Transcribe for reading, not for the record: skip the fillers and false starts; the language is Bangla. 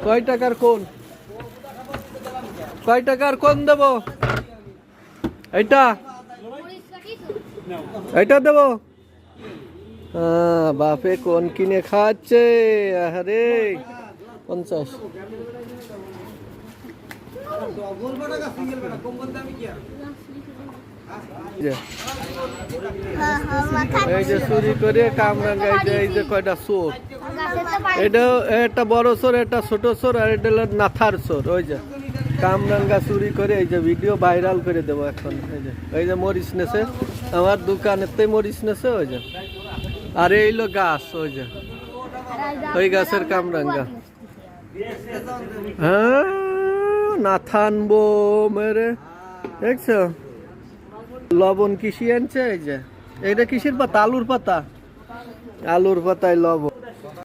কয় টাকার কোন? কয় টাকার কোন দেব? এইটা এইটা দেব? বাপে কোন কিনে খাচ্ছে? আরে 50। এই যে চুরি করে কামরাঙ্গা, এই যে কয়টা চোর, এটা একটা বড় চোর, একটা ছোট চোর, আর এটা হলো নাথার চোর। ওই যে কামরাঙ্গা চুরি করে, এই যে ভিডিও ভাইরাল করে দেবো এখন। এই যে মরিচ নেছে আমার দোকানেতে, মরিচ নেছে। ওই যে আর এইলো গাছ, ওই যে ওই গাছের কামরাঙ্গা। হ্যাঁ, নাথান বো মেরে দেখছো? লবণ কিসি আনছে? এই যে এইটা কিসের পাতা? আলুর পাতা। আলুর পাতায় লবণ।